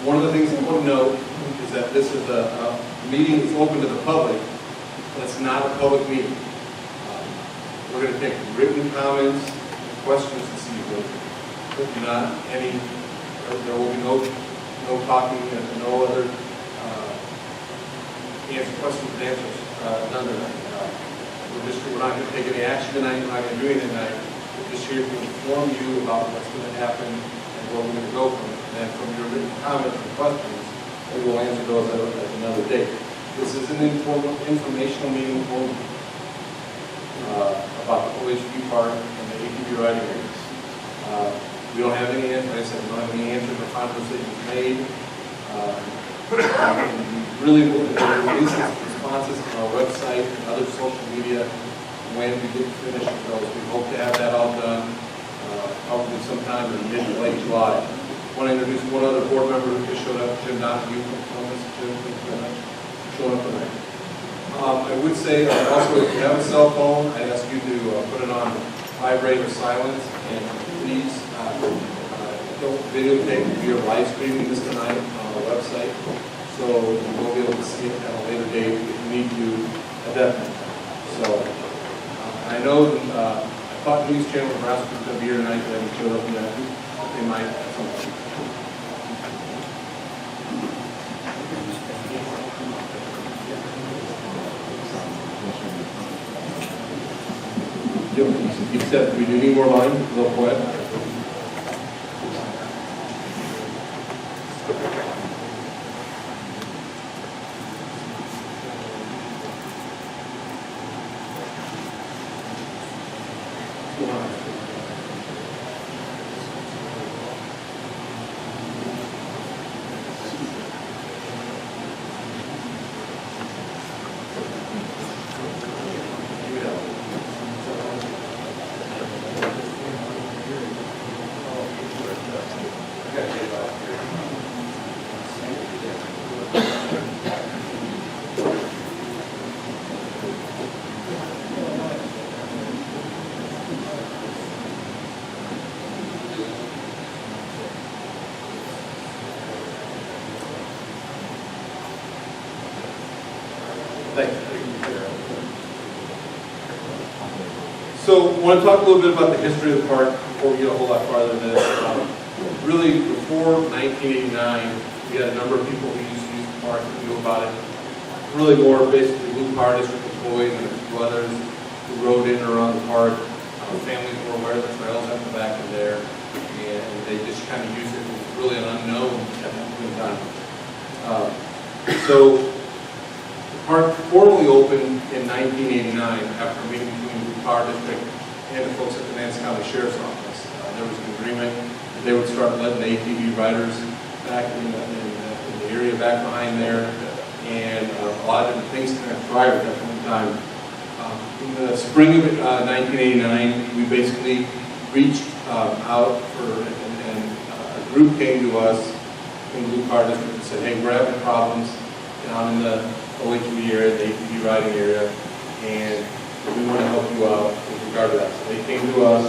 One of the things I want to note is that this is a meeting that's open to the public, but it's not a public meeting. We're going to take written comments and questions this evening, but not any, there will be no talking and no other questions and answers done tonight. We're not going to take any action tonight, we're not going to do anything tonight. We're just here to inform you about what's going to happen and where we're going to go from it. And then from your written comments and questions, we will answer those at another date. This is an informal, informational meeting only about the OHV part and the ATV riding areas. We don't have any answers, like I said, we don't have any answers or final decisions made. Really, we'll release responses on our website and other social media when we get finished with those. We hope to have that all done probably sometime in mid to late July. I want to introduce one other board member who just showed up, Jim Donahue from Columbus. Jim, thank you very much for showing up tonight. I would say also, if you have a cell phone, I'd ask you to put it on vibrate or silence, and please don't videotape. We are live streaming this tonight on our website, so you will be able to see it at a later date if you need to at that point. So I know I thought News Channel Nebraska was going to be here tonight, but they showed up yet. They might at some point. You said, do we do any more line? Go ahead. So I want to talk a little bit about the history of the park before we get a whole lot farther than this. Really, before 1989, we had a number of people who used to use the park and knew about it. Really more basically Loup Power District employees and a few others who rode in and around the park. Families were aware of the trails at the back of there, and they just kind of used it. It was really an unknown at that point in time. So the park formally opened in 1989 after a meeting between the Loup Power District and the folks at the Nance County Sheriff's Office. There was an agreement that they would start letting the ATV riders back in the area back behind there, and a lot of different things kind of thrived at that point in time. In the spring of 1989, we basically reached out and a group came to us in the Loup Power District and said, hey, we're having problems down in the OHV area, the ATV riding area, and we want to help you out with regard to that. So they came to us,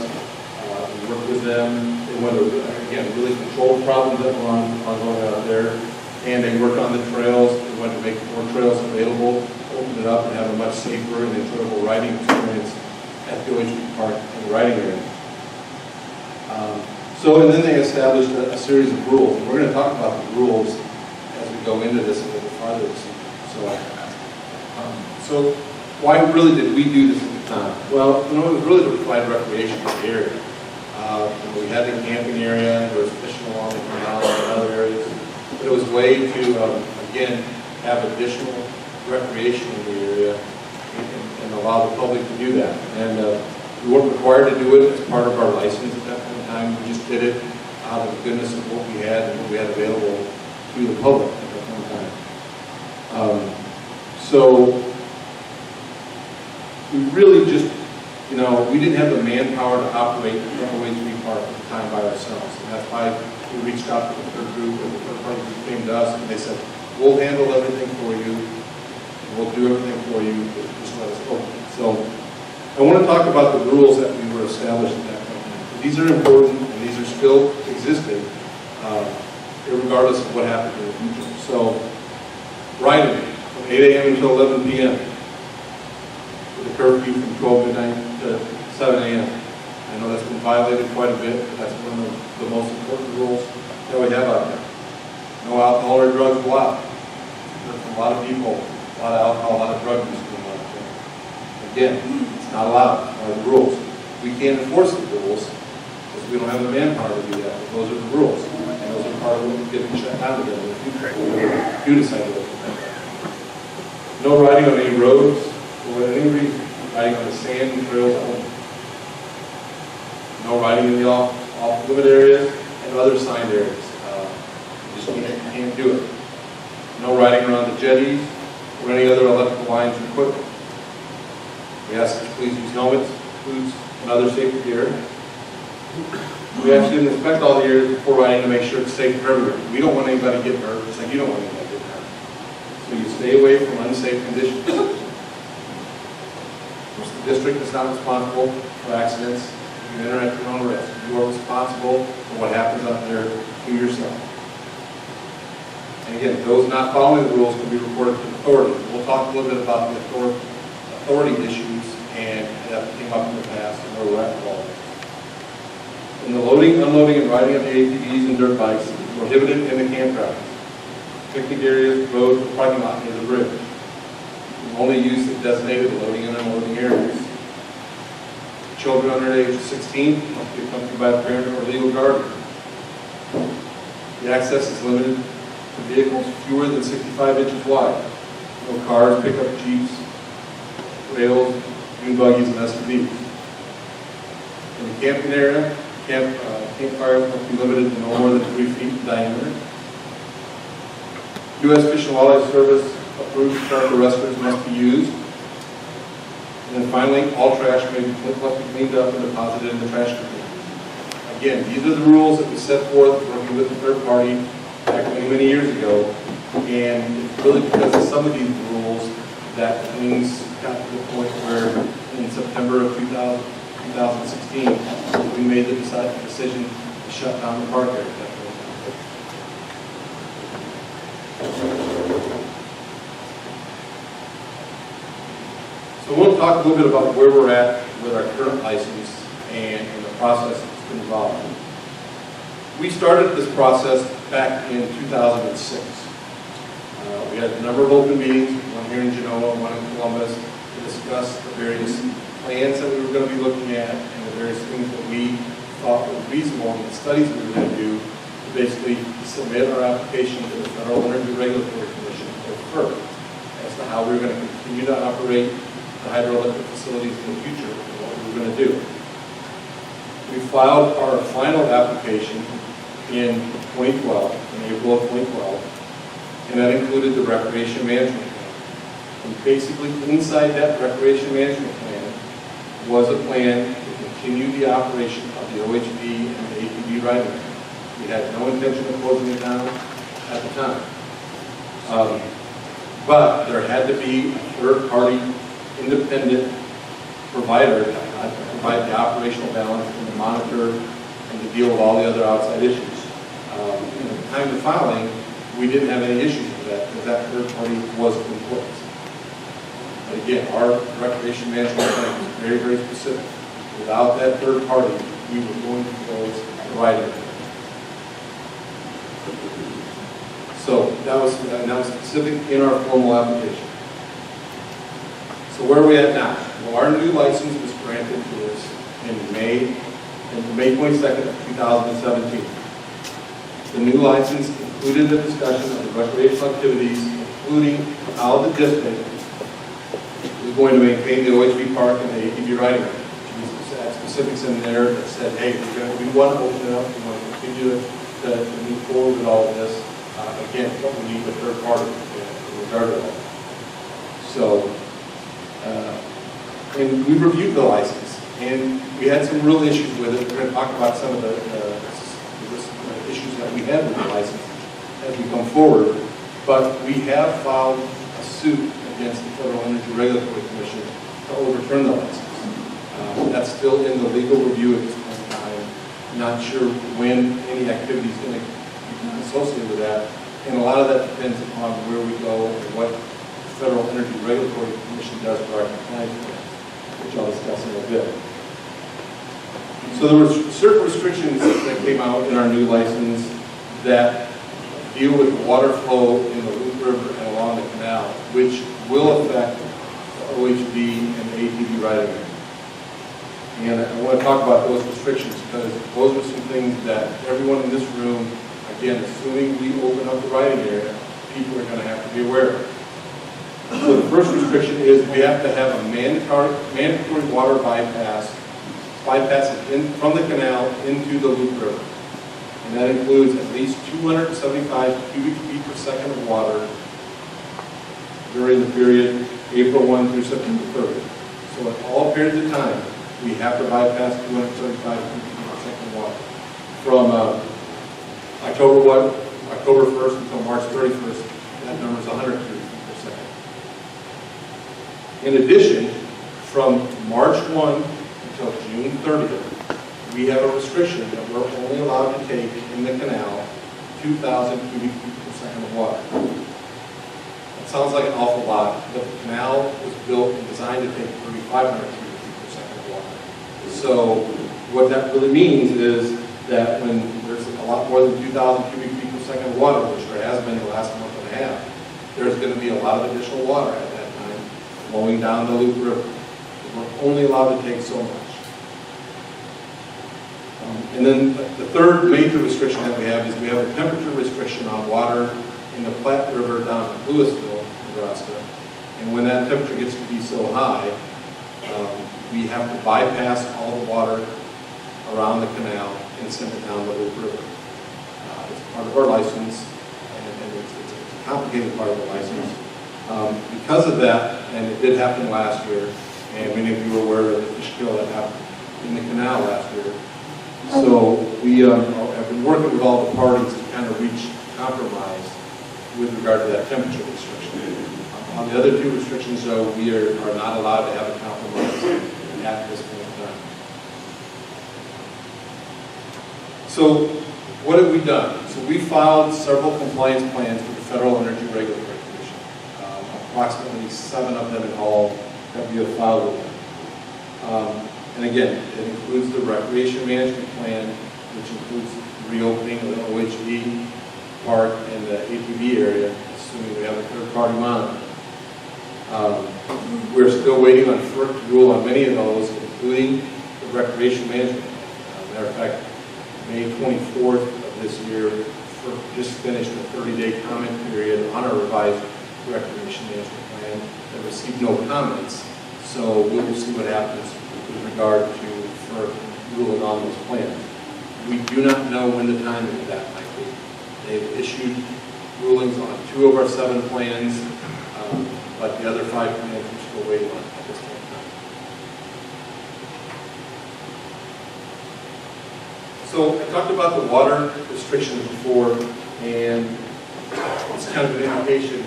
we worked with them. They went to, again, really control problems that were ongoing out there, and they worked on the trails. They wanted to make more trails available, open it up, and have a much safer and enjoyable riding experience at the OHV Park and the riding area. And then they established a series of rules. And we're going to talk about the rules as we go into this a little bit farther. So why really did we do this at the time? Well, it was really to provide recreation in the area. We had the camping area, there was fishing along the canal and other areas. But it was a way to, again, have additional recreation in the area and allow the public to do that. And we weren't required to do it as part of our license at that point in time. We just did it out of the goodness of what we had and what we had available to the public at that point in time. So we really just, we didn't have the manpower to operate the OHV Park at the time by ourselves. And that's why we reached out to the third group, and the third party group came to us and they said, we'll handle everything for you. We'll do everything for you. Just let us open. So I want to talk about the rules that we were established at that point. These are important, and these are still existing. regardless of what happens in the future. So, riding from 8 a.m. until 11 p.m. with a curfew from 12 midnight to 7 a.m. I know that's been violated quite a bit, but that's one of the most important rules that we have out there. No alcohol or drugs allowed. There's a lot of people, a lot of alcohol, a lot of drug use going on out there. Again, it's not allowed. It's one of the rules. We can't enforce the rules because we don't have the manpower to do that. But those are the rules. And those are part of what we're getting shut down together in the future. You decide to look at that. No riding on any roads for any reason. Riding on the sand and trails only. No riding in the off-limit areas and other signed areas. You just can't do it. No riding around the jetties or any other electrical lines or equipment. We ask that you please use helmets, boots, and other safety gear. We ask you to inspect all the areas before riding to make sure it's safe for everyone. We don't want anybody getting hurt, just like you don't want anybody getting hurt. So you stay away from unsafe conditions. Of course, the district is not responsible for accidents. You enter at your own risk. You are responsible for what happens out there to yourself. And again, those not following the rules can be reported to authorities. We'll talk a little bit about the authority issues and that came up in the past and where we're at with all this. And the loading, unloading, and riding of the ATVs and dirt bikes is prohibited in the campgrounds. Picnic areas, roads, parking lot near the bridge. Only use the designated loading and unloading areas. Children under the age of 16 must be accompanied by a parent or legal guardian. The access is limited to vehicles fewer than 65 inches wide. No cars, pickup jeeps, rails, dune buggies, and SUVs. In the camping area, campfires must be limited to no more than 3 feet in diameter. U.S. Fish and Wildlife Service approved charcoal arresters must be used. And then finally, all trash must be cleaned up and deposited in the trash containers. Again, these are the rules that we set forth working with the third party back many, many years ago. And it's really because of some of these rules that things got to the point where in September of 2016, we made the decision to shut down the park area. So we'll talk a little bit about where we're at with our current license and the process that's been involved. We started this process back in 2006. We had a number of open meetings, one here in Genoa, one in Columbus, to discuss the various plans that we were going to be looking at and the various things that we thought were reasonable in the studies we were going to do to basically submit our application to the Federal Energy Regulatory Commission, or FERC, as to how we were going to continue to operate the hydroelectric facilities in the future and what we were going to do. We filed our final application in 2012, in April of 2012, and that included the recreation management plan. And basically, inside that recreation management plan was a plan to continue the operation of the OHV and the ATV riding area. We had no intention of closing it down at the time. But there had to be a third-party independent provider to provide the operational balance and to monitor and to deal with all the other outside issues. At the time of filing, we didn't have any issues with that because that third party was in place. But again, our recreation management plan was very, very specific. Without that third party, we were going to close the riding area. So that was specific in our formal application. So where are we at now? Well, our new license was granted to us in May 22nd of 2017. The new license included the discussion of the recreational activities, including how the district is going to maintain the OHV park and the ATV riding area. We had specifics in there that said, hey, we want to open it up, we want to continue to move forward with all of this. Again, but we need a third party in regard to all. So, and we reviewed the license, and we had some real issues with it. We're going to talk about some of the issues that we had with the license as we come forward. But we have filed a suit against the Federal Energy Regulatory Commission to overturn the license. That's still in the legal review at this point in time. Not sure when any activity is going to associated with that. And a lot of that depends upon where we go and what the Federal Energy Regulatory Commission does for our compliance plan, which I'll discuss in a bit. So there were certain restrictions that came out in our new license that deal with water flow in the Loup River and along the canal, which will affect the OHV and the ATV riding area. And I want to talk about those restrictions because those are some things that everyone in this room, again, assuming we open up the riding area, people are going to have to be aware of. So the first restriction is we have to have a mandatory water bypass from the canal into the Loup River. And that includes at least 275 cubic feet per second of water during the period April 1 through September 30th. So at all periods of time, we have to bypass 275 cubic feet per second of water. From October 1st until March 31st, that number is 100 cubic feet per second. In addition, from March 1 until June 30th, we have a restriction that we're only allowed to take in the canal 2,000 cubic feet per second of water. That sounds like an awful lot, but the canal was built and designed to take 3,500 cubic feet per second of water. So what that really means is that when there's a lot more than 2,000 cubic feet per second of water, which there has been the last month and a half, there's going to be a lot of additional water at that time flowing down the Loup River. We're only allowed to take so much. And then the third major restriction that we have is we have a temperature restriction on water in the Platte River down in Louisville, Nebraska. And when that temperature gets to be so high, we have to bypass all the water around the canal and send it down the Loup River. It's part of our license, and it's a complicated part of the license. Because of that, and it did happen last year, and many of you are aware of the fish kill that happened in the canal last year. So we have been working with all the parties to kind of reach compromise with regard to that temperature restriction. On the other two restrictions, though, we are not allowed to have a compromise at this point in time. So what have we done? So we filed several compliance plans with the Federal Energy Regulatory Commission, approximately 7 of them in all that we have filed with them. And again, it includes the recreation management plan, which includes reopening of the OHV park and the ATV area, assuming we have a third-party monitor. We're still waiting on FERC to rule on many of those, including the recreation management plan. Matter of fact, May 24th of this year, FERC just finished a 30-day comment period on our revised recreation management plan that received no comments. So we will see what happens with regard to FERC ruling on those plans. We do not know when the timing of that might be. They've issued rulings on 2 of our 7 plans, but the other 5 plans we're still waiting on at this point in time. So I talked about the water restrictions before, and it's kind of an indication.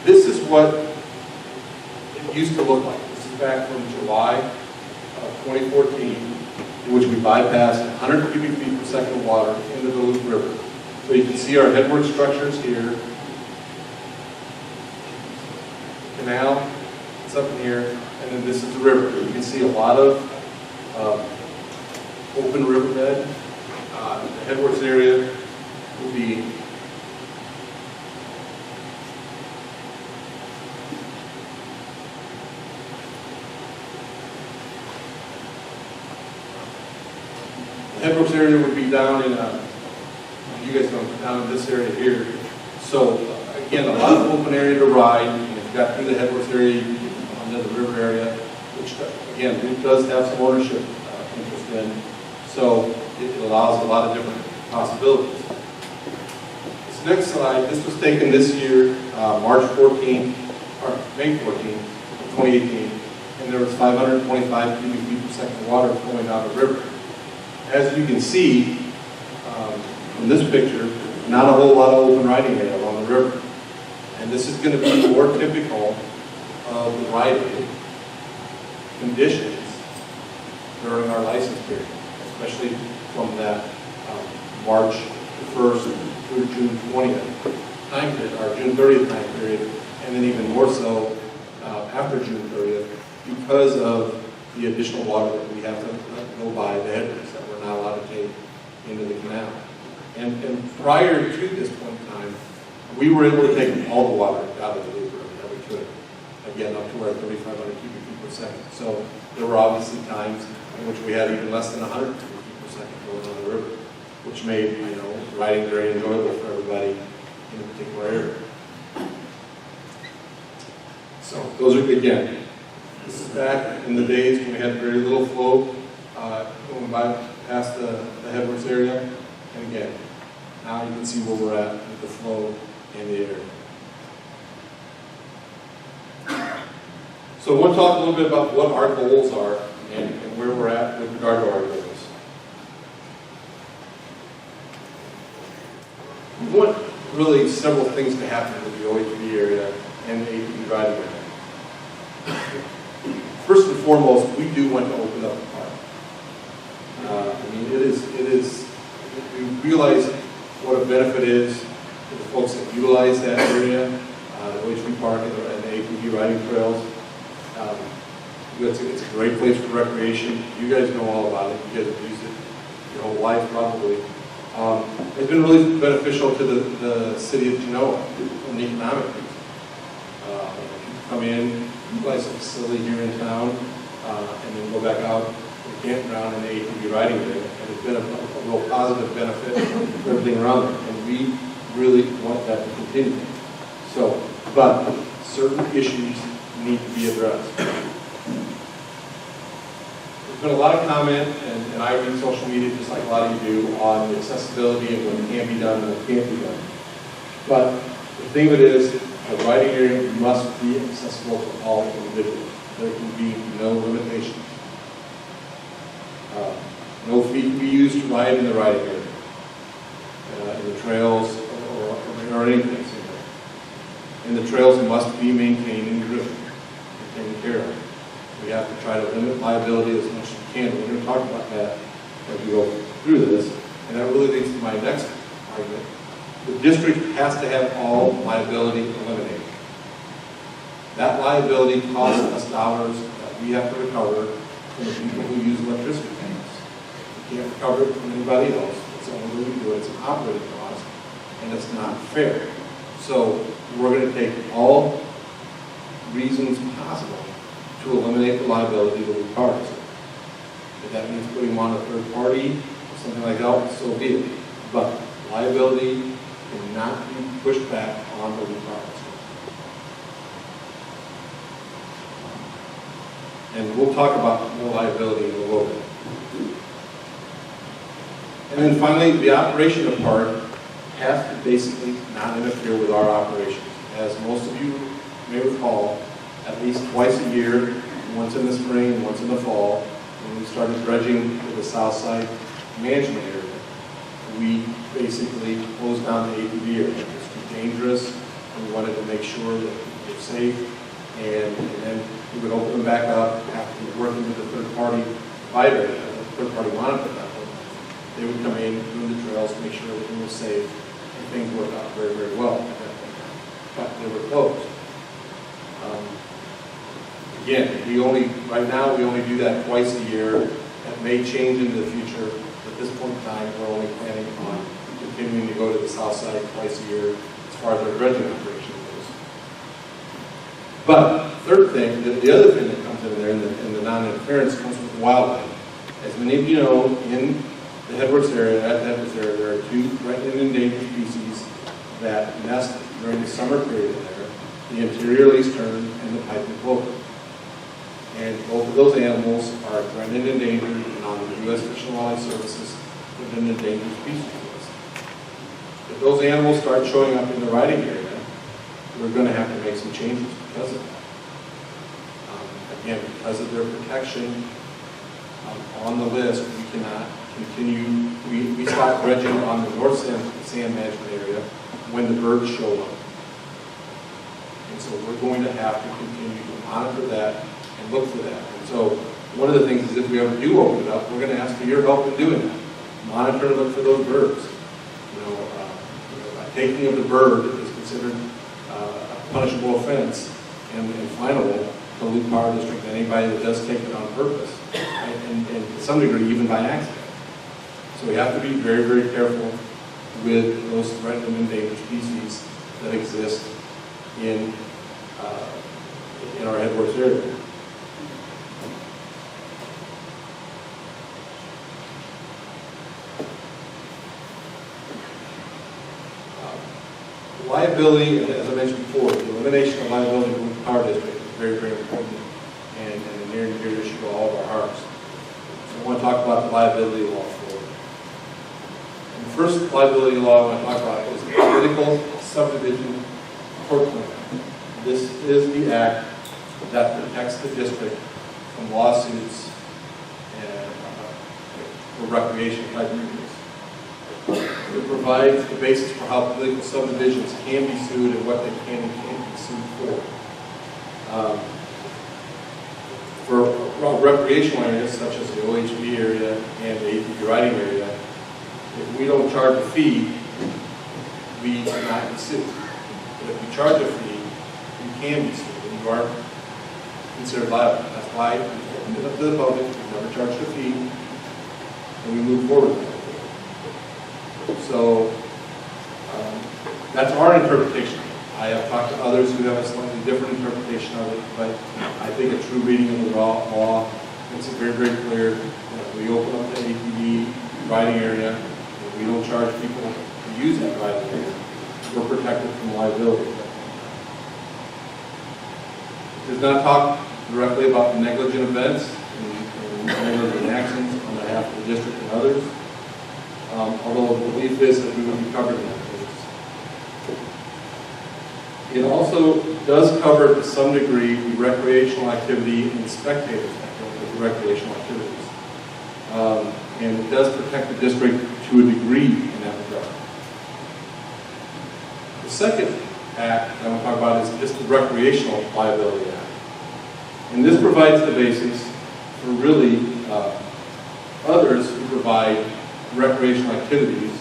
This is what it used to look like. This is back from July of 2014, in which we bypassed 100 cubic feet per second of water into the Loup River. So you can see our headwork structures here. Canal, it's up in here, and then this is the river. You can see a lot of open riverbed. The headworks area will be headworks area would be down in, you guys know, down in this area here. So again, a lot of open area to ride. And if you got through the headworks area, you can get onto the river area, which again, it does have some ownership interest in. So it allows a lot of different possibilities. This next slide, this was taken this year, March 14th, or May 14th, 2018, and there was 525 cubic feet per second of water flowing down the river. As you can see from this picture, not a whole lot of open riding area along the river. And this is going to be more typical of the riding conditions during our license period, especially from that March 1st through June 20th time period, or June 30th time period, and then even more so after June 30th, because of the additional water that we have to go by the headworks that we're not allowed to take into the canal. And prior to this point in time, we were able to take all the water out of the Loup River that we could, again, up to our 3,500 cubic feet per second. So there were obviously times in which we had even less than 100 cubic feet per second going on the river, which made, riding very enjoyable for everybody in a particular area. So those are, again, this is back in the days when we had very little flow going by past the headworks area. And again, now you can see where we're at with the flow in the area. So I want to talk a little bit about what our goals are and where we're at with regard to our goals. We want really several things to happen with the OHV area and the ATV riding area. First and foremost, we do want to open up the park. We realize what a benefit is to the folks that utilize that area, the OHV park and the ATV riding trails. It's a great place for recreation. You guys know all about it. You guys have used it your whole life probably. It's been really beneficial to the city of Genoa from the economic reason. People come in, utilize the facility here in town, and then go back out to the campground and the ATV riding area. And it's been a real positive benefit for everything around it. And we really want that to continue. So, but certain issues need to be addressed. There's been a lot of comment, and I read social media just like a lot of you do, on the accessibility and what can be done and what can't be done. But the thing of it is, a riding area must be accessible to all individuals. There can be no limitations. No fee can be used to ride in the riding area, in the trails, or any place. And the trails must be maintained and driven and taken care of. We have to try to limit liability as much as we can. We're going to talk about that as we go through this. And that really leads to my next argument. The district has to have all liability eliminated. That liability costs us dollars that we have to recover from the people who use electricity panels. We can't recover it from anybody else. It's the only way we do it. It's an operating cost, and it's not fair. So we're going to take all reasons possible to eliminate the liability of the cars. If that means putting them on a third party or something like that, so be it. But liability cannot be pushed back on the cars. And we'll talk about more liability in a little bit. And then finally, the operation of the park has to basically not interfere with our operations. As most of you may recall, at least twice a year, once in the spring and once in the fall, when we started dredging to the south side management area, we basically closed down the ATV area. It was too dangerous, and we wanted to make sure that we were safe, and then we would open them back up after working with the third-party provider, the third-party monitor at that point. They would come in, do the trails, make sure everything was safe, and things worked out very, very well at that point. But they were closed. Again, right now we only do that twice a year. That may change into the future. At this point in time, we're only planning on continuing to go to the south side twice a year as far as our dredging operation goes. But third thing, the other thing that comes in there in the non-interference comes with wildlife. As many of you know, in the Headworks area, at the Headworks area, there are two threatened and endangered species that nest during the summer period there, the interior lace tern and the piping plover. And both of those animals are threatened and endangered and on the U.S. Fish and Wildlife Services with an endangered species list. If those animals start showing up in the riding area, we're going to have to make some changes because of that. Again, because of their protection on the list, we cannot continue. We stop dredging on the north sand management area when the birds show up. And so we're going to have to continue to monitor that and look for that. And so one of the things is if we ever do open it up, we're going to ask for your help in doing that. Monitor and look for those birds. taking of the bird is considered a punishable offense and finable to Loup Power District, anybody that does take it on purpose, and to some degree even by accident. So we have to be very, very careful with those threatened and endangered species that exist in our headworks area. Liability, as I mentioned before, the elimination of liability in the Loup Power District is very, very important and a near and dear issue to all of our hearts. So I want to talk about the liability law forward. And the first liability law I want to talk about is the political subdivision tort claim. This is the act that protects the district from lawsuits and for recreation type reasons. It provides the basis for how political subdivisions can be sued and what they can and can't be sued for. For recreational areas such as the OHV area and the ATV riding area, if we don't charge a fee, we cannot be sued. But if we charge a fee, you can be sued and you are considered liable. That's why we opened it up to the public, we never charged a fee, and we move forward with it. So that's our interpretation. I have talked to others who have a slightly different interpretation of it, but I think a true reading of the law makes it very, very clear that we open up the ATV riding area, and we don't charge people to use that riding area. We're protected from liability. It does not talk directly about negligent events and negligent actions on behalf of the district and others. Although the belief is that we will be covered in that case. It also does cover, to some degree, the recreational activity and spectators with recreational activities. And it does protect the district to a degree in that regard. The second act that I want to talk about is just the Recreational Liability Act. And this provides the basis for really others who provide recreational activities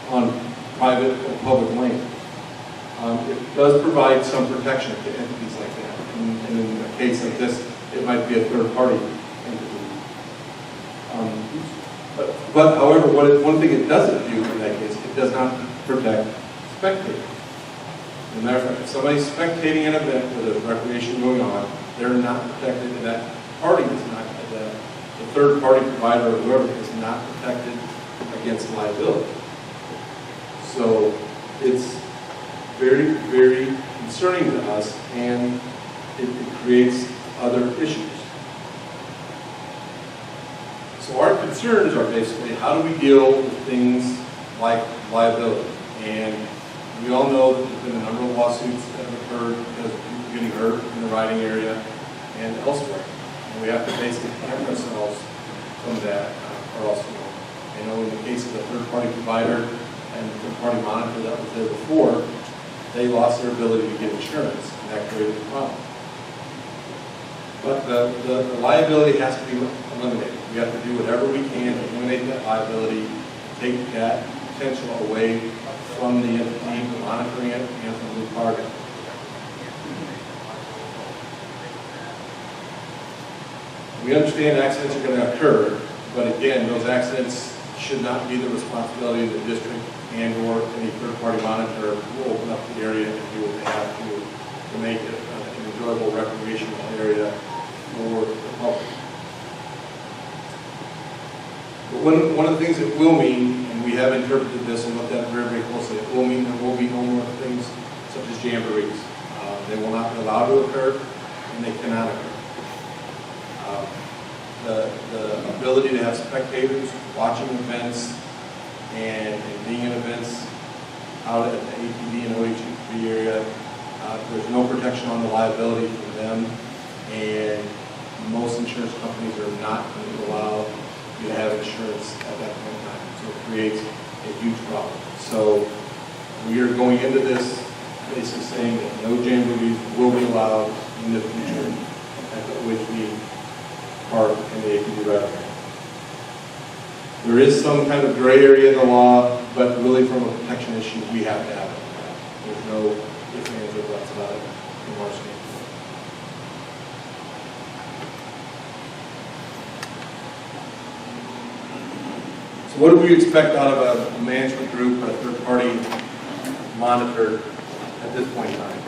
on private or public land. It does provide some protection to entities like that. And in a case like this, it might be a third-party entity. But however, one thing it doesn't do in that case, it does not protect spectators. As a matter of fact, if somebody's spectating an event where there's recreation going on, they're not protected, and that party is not, the third-party provider or whoever is not protected against liability. So it's very, very concerning to us, and it creates other issues. So our concerns are basically, how do we deal with things like liability? And we all know that there's been a number of lawsuits that have occurred because of people getting hurt in the riding area and elsewhere. And we have to basically protect ourselves from that, or else, I know in the case of the third-party provider and the third-party monitor that was there before, they lost their ability to get insurance, and that created a problem. But the liability has to be eliminated. We have to do whatever we can to eliminate that liability, take that potential away from the entity monitoring it and from the target. We understand accidents are going to occur, but again, those accidents should not be the responsibility of the district and or any third-party monitor who will open up the area and do what they have to make it an enjoyable recreational area for the public. But one of the things it will mean, and we have interpreted this and looked at it very, very closely, it will mean there will be no more things such as jamborees. They will not be allowed to occur, and they cannot occur. The ability to have spectators watching events and being in events out at the ATV and OHV area, there's no protection on the liability for them, and most insurance companies are not going to allow you to have insurance at that point in time. So it creates a huge problem. So we are going into this basically saying that no jamborees will be allowed in the future at the OHV park and the ATV riding area. There is some kind of gray area in the law but really from a protection issue, we have to have it. There's no ifs, ands, or buts about it from our standpoint. So what do we expect out of a management group or a third-party monitor at this point in time?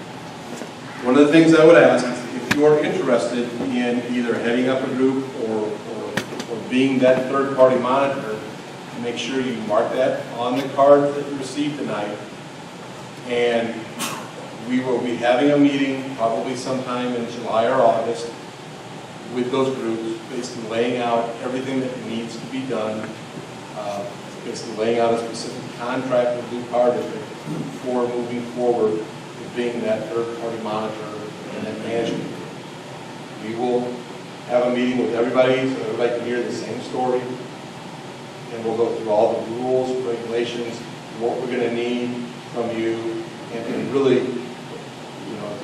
One of the things I would ask is if you are interested in either heading up a group or being that third-party monitor, make sure you mark that on the card that you received tonight. And we will be having a meeting probably sometime in July or August with those groups, basically laying out everything that needs to be done, basically laying out a specific contract with Loup Power District for moving forward with being that third-party monitor and that management. We will have a meeting with everybody so everybody can hear the same story, and we'll go through all the rules, regulations, what we're going to need from you, and really,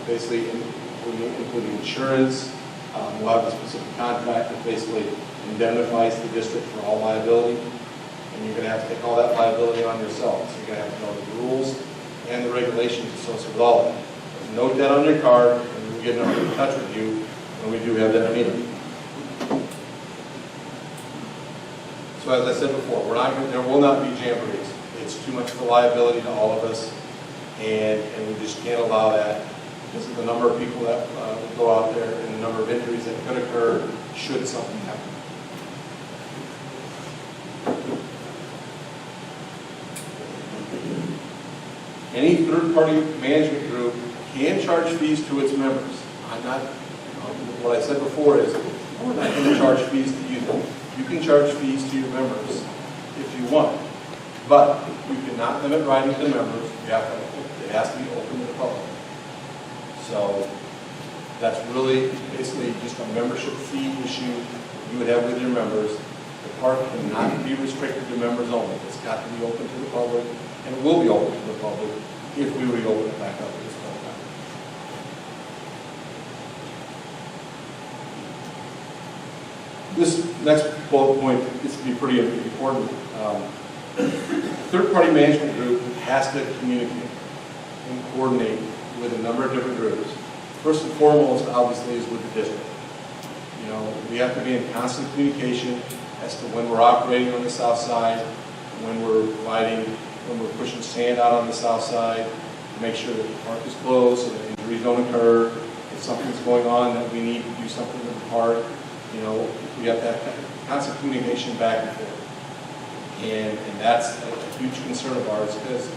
basically including insurance. We'll have a specific contract that basically indemnifies the district for all liability, and you're going to have to take all that liability on yourself. So you're going to have to know the rules and the regulations associated with all of that. Note that on your card, and we'll get in touch with you when we do have that meeting. So as I said before, there will not be jamborees. It's too much of a liability to all of us, and we just can't allow that because of the number of people that will go out there and the number of injuries that could occur should something happen. Any third-party management group can charge fees to its members. I'm not, what I said before is, we're not going to charge fees to you. You can charge fees to your members if you want, but you cannot limit writing to members. It has to be open to the public. So that's really basically just a membership fee issue you would have with your members. The park cannot be restricted to members only. It's got to be open to the public, and it will be open to the public if we reopen it back up at this point in time. This next bullet point gets to be pretty important. Third-party management group has to communicate and coordinate with a number of different groups. First and foremost, obviously, is with the district. We have to be in constant communication as to when we're operating on the south side, when we're pushing sand out on the south side, to make sure that the park is closed so that injuries don't occur. If something's going on that we need to do something with the park, we have to have constant communication back and forth. And that's a huge concern of ours because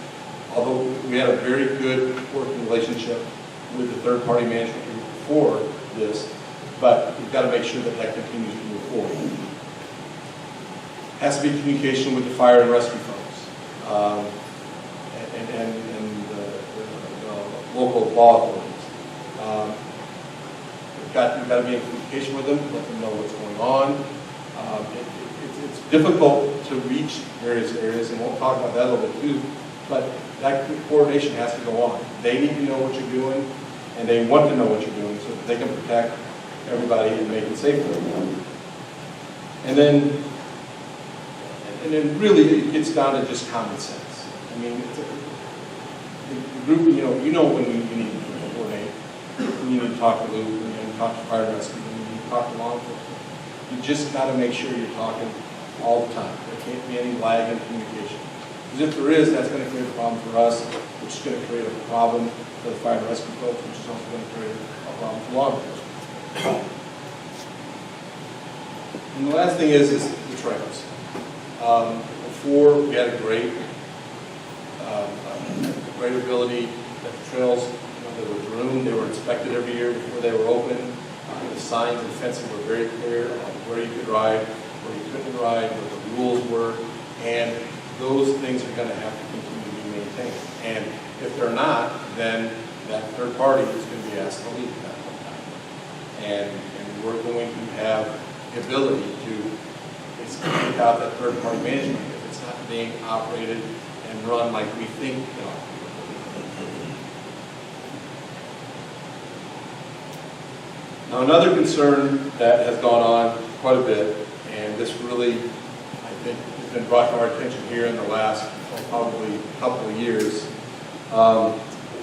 although we had a very good working relationship with the third-party management group before this, but we've got to make sure that that continues to move forward. Has to be communication with the fire and rescue folks and the local law authorities. We've got to be in communication with them, let them know what's going on. It's difficult to reach various areas, and we'll talk about that a little bit too, but that coordination has to go on. They need to know what you're doing, and they want to know what you're doing so that they can protect everybody and make it safe for everyone. And then really it gets down to just common sense. I mean, the group, you know when you need to coordinate, when you need to talk to Loup, when you need to talk to fire rescue, when you need to talk to law enforcement. You just got to make sure you're talking all the time. There can't be any lag in communication. Because if there is, that's going to create a problem for us, which is going to create a problem for the fire and rescue folks, which is also going to create a problem for law enforcement. And the last thing is the trails. Before we had a great ability that the trails, they were groomed, they were inspected every year before they were open. The signs and fencing were very clear on where you could ride, where you couldn't ride, what the rules were, and those things are going to have to continue to be maintained. And if they're not, then that third party is going to be asked to leave at that point in time. And we're going to have the ability to take out that third party management if it's not being operated and run like we think it ought to be. Now, another concern that has gone on quite a bit, and this really, I think, has been brought to our attention here in the last probably couple of years.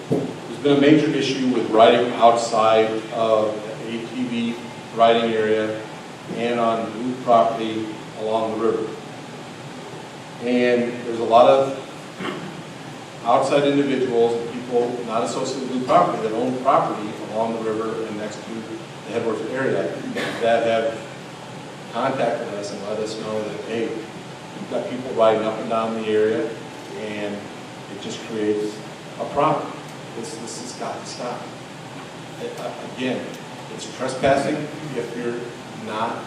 There's been a major issue with riding outside of the ATV riding area and on Loup property along the river. And there's a lot of outside individuals, people not associated with Loup property, that own property along the river and next to the Headworks area that have contacted us and let us know that, hey, we've got people riding up and down the area and it just creates a problem. This has got to stop. Again, it's trespassing if you're not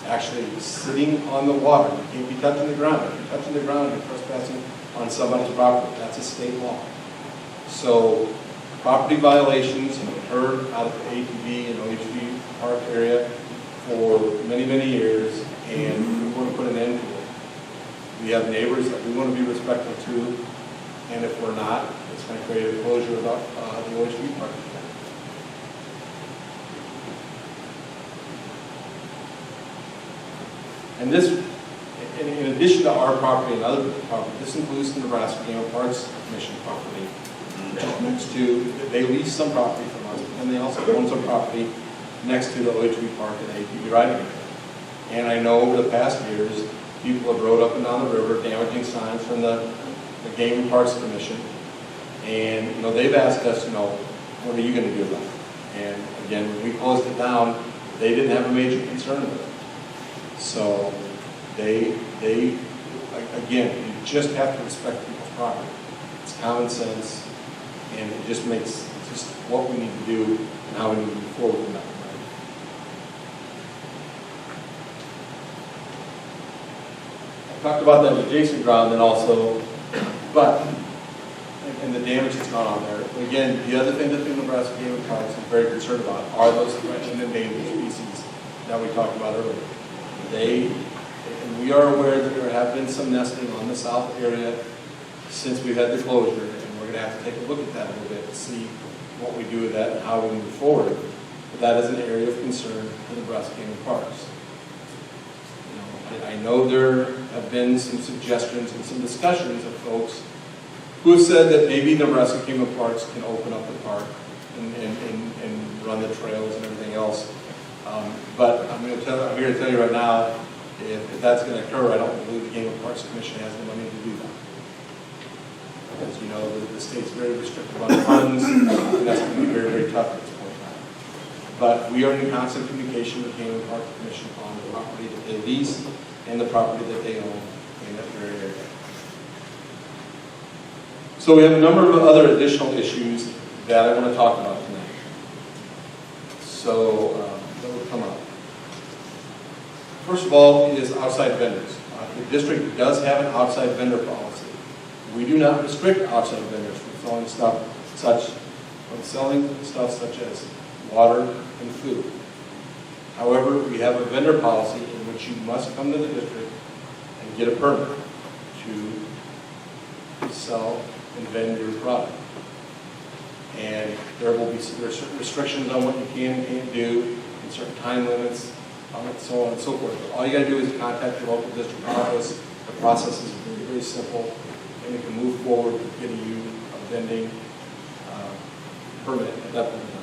actually sitting on the water. You can't be touching the ground. If you're touching the ground, you're trespassing on somebody's property. That's a state law. So property violations have occurred out of the ATV and OHV park area for many, many years, and we want to put an end to it. We have neighbors that we want to be respectful to, and if we're not, it's going to create a closure of the OHV park. And this, in addition to our property and other property, this includes the Nebraska Game and Parks Commission property. Next to, they lease some property from us, and they also own some property next to the OHV park and the ATV riding area. And I know over the past years, people have rode up and down the river damaging signs from the Game and Parks Commission. And, they've asked us, what are you going to do about it? And again, when we closed it down, they didn't have a major concern with it. So they again, you just have to respect people's property. It's common sense, and it just makes just what we need to do and how we need to move forward in that. Talked about that adjacent ground and also, and the damage that's gone on there. Again, the other thing that the Nebraska Game and Parks is very concerned about are those threatened and endangered species that we talked about earlier. And we are aware that there have been some nesting on the south area since we've had the closure, and we're going to have to take a look at that a little bit to see what we do with that and how we move forward. But that is an area of concern for the Nebraska Game and Parks. I know there have been some suggestions and some discussions of folks who have said that maybe Nebraska Game and Parks can open up the park and run the trails and everything else. But I'm here to tell you right now, if that's going to occur, I don't believe the Game and Parks Commission has the money to do that. Because the state's very restrictive on funds, and that's going to be very, very tough at this point in time. But we are in constant communication with the Game and Parks Commission on the property that they lease and the property that they own in that very area. So we have a number of other additional issues that I want to talk about tonight. So that will come up. First of all is outside vendors. The district does have an outside vendor policy. We do not restrict outside vendors from selling stuff such as water and food. However, we have a vendor policy in which you must come to the district and get a permit to sell and vend your product. And there are certain restrictions on what you can and can't do, and certain time limits, and so on and so forth. But all you got to do is contact your local district office. The process is very, very simple, and it can move forward with getting you a vending permit at that point in time.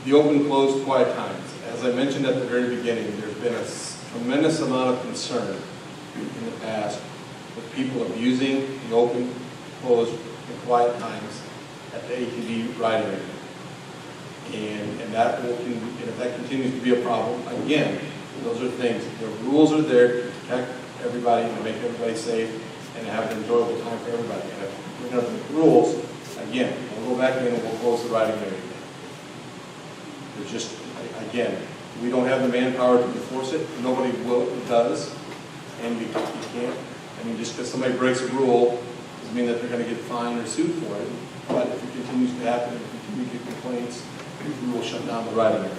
The open, closed, quiet times. As I mentioned at the very beginning, there's been a tremendous amount of concern in the past with people abusing the open, closed, and quiet times at the ATV riding area. And that will, and if that continues to be a problem, again, those are things. The rules are there to protect everybody and to make everybody safe and to have an enjoyable time for everybody. And if we're going to make rules, again, we'll go back in and we'll close the riding area. There's just, again, we don't have the manpower to enforce it. Nobody does. And you can't, just because somebody breaks a rule doesn't mean that they're going to get fined or sued for it. But if it continues to happen and continue to get complaints, we will shut down the riding area.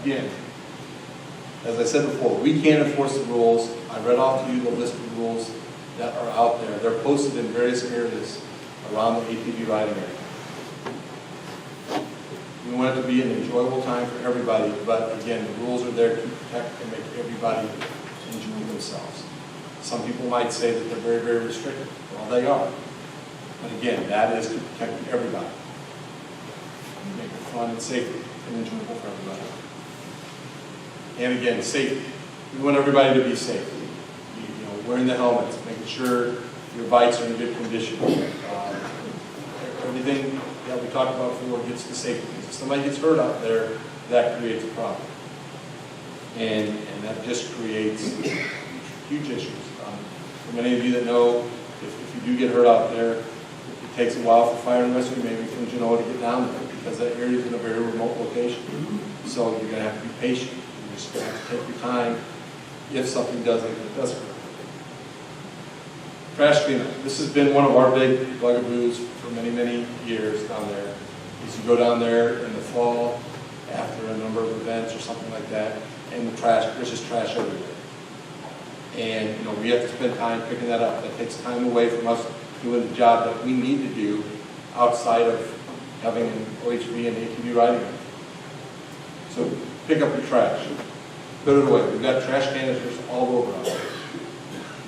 Again, as I said before, we can't enforce the rules. I read off to you the list of rules that are out there. They're posted in various areas around the ATV riding area. We want it to be an enjoyable time for everybody, but again, the rules are there to protect and make everybody enjoy themselves. Some people might say that they're very, very restricted. Well, they are. But again, that is to protect everybody. Make it fun and safe and enjoyable for everybody. And again, safety. We want everybody to be safe. You know, wearing the helmets, making sure your bikes are in good condition. Everything that we talked about before gets to safety. If somebody gets hurt out there, that creates a problem. And that just creates huge issues. For many of you that know, if you do get hurt out there, it takes a while for fire and rescue, maybe from Genoa, to get down there, because that area is in a very remote location. So you're going to have to be patient. You're just going to have to take your time if something does occur. Trash cleanup. This has been one of our big bugaboos for many, many years down there. Is you go down there in the fall after a number of events or something like that, and there's just trash everywhere. And you know, we have to spend time picking that up. That takes time away from us doing the job that we need to do outside of having an OHV and ATV riding event. So pick up your trash, put it away. We've got trash canisters all over us.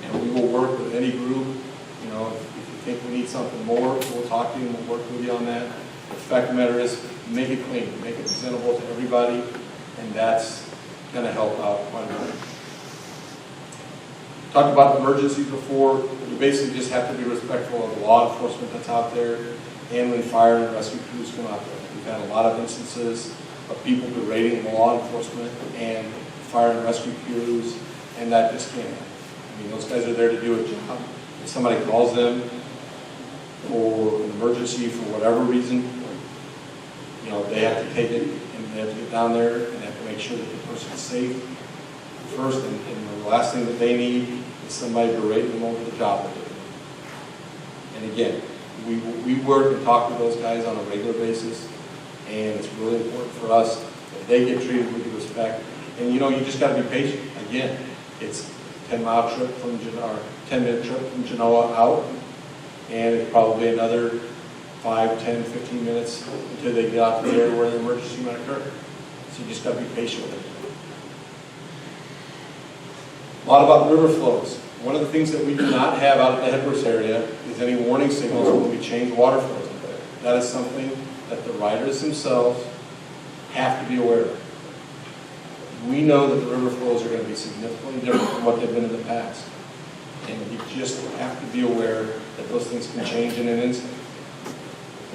And we will work with any group. You know, if you think we need something more, we'll talk to you and we'll work with you on that. The fact of the matter is, make it clean, make it presentable to everybody, and that's going to help out quite a bit. Talked about emergencies before. You basically just have to be respectful of the law enforcement that's out there, and when fire and rescue crews come out there. We've had a lot of instances of people berating the law enforcement and fire and rescue crews, and that just can't happen. I mean, those guys are there to do a job. If somebody calls them for an emergency for whatever reason, you know, they have to take it and they have to get down there and have to make sure that the person's safe first, and the last thing that they need is somebody berating them over the job that they're doing. And again, we work and talk with those guys on a regular basis, and it's really important for us that they get treated with respect. And you know, you just got to be patient. Again, it's a 10-mile trip from Genoa, or 10-minute trip from Genoa out, and it's probably another 5, 10, 15 minutes until they get out to the area where the emergency might occur. So you just got to be patient with it. A lot about river flows. One of the things that we do not have out at the headworks area is any warning signals when we change water flows up there. That is something that the riders themselves have to be aware of. We know that the river flows are going to be significantly different from what they've been in the past. And you just have to be aware that those things can change in an instant.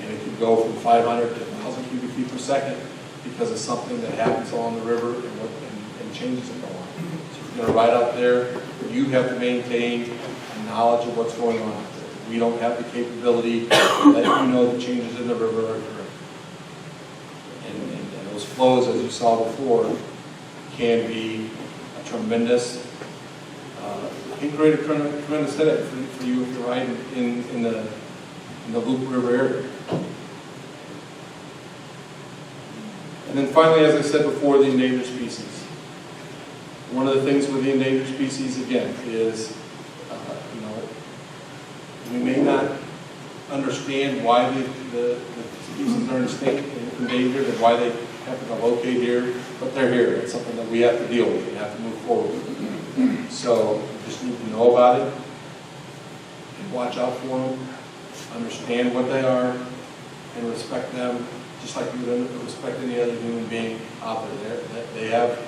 And it can go from 500 to 1,000 cubic feet per second because of something that happens along the river and changes that go on. So if you're going to ride out there, you have to maintain a knowledge of what's going on out there. We don't have the capability to let you know the changes in the river are occurring. And those flows, as you saw before, can be a tremendous, can create a tremendous headache for you if you're riding in the Loup River area. And then finally, as I said before, the endangered species. One of the things with the endangered species, again, is, you know, we may not understand why the species are endangered and why they happen to locate here, but they're here. It's something that we have to deal with and have to move forward with. So you just need to know about it and watch out for them, understand what they are, and respect them just like you would respect any other human being out there. They have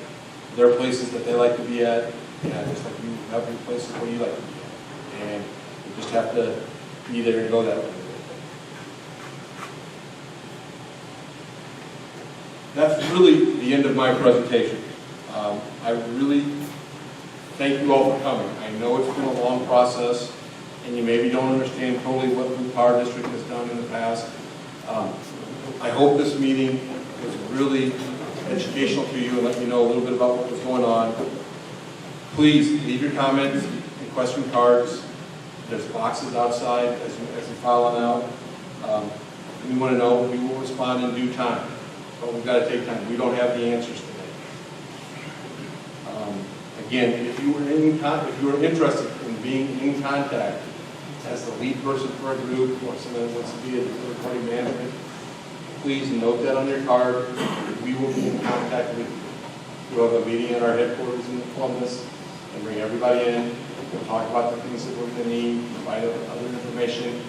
their places that they like to be at, just like you have your places where you like to be at. And you just have to be there and go that way. That's really the end of my presentation. I really thank you all for coming. I know it's been a long process, and you maybe don't understand totally what the Loup Power District has done in the past. I hope this meeting was really educational to you and let you know a little bit about what was going on. Please leave your comments and question cards. There's boxes outside as you file on out. We want to know. We will respond in due time. But we've got to take time. We don't have the answers today. Again, if you were interested in being in contact as the lead person for a group or someone that wants to be a third-party management, please note that on your card. We will be in contact with you. We'll have a meeting at our headquarters in Columbus and bring everybody in. We'll talk about the things that we're going to need, provide other information,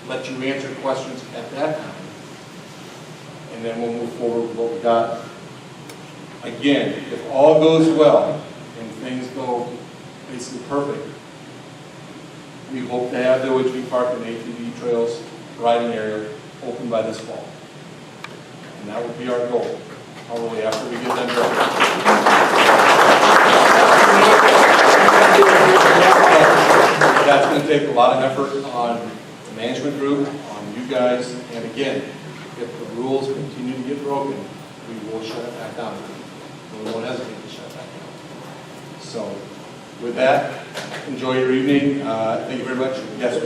let you answer questions at that time. And then we'll move forward with what we got. Again, if all goes well and things go basically perfect, we hope to have the OHV Park and ATV trails riding area open by this fall. And that would be our goal, probably after we get them ready. That's going to take a lot of effort on the management group, on you guys, and again, if the rules continue to get broken, we will shut it back down. We won't hesitate to shut it back down. So, with that, enjoy your evening. Thank you very much. Yes,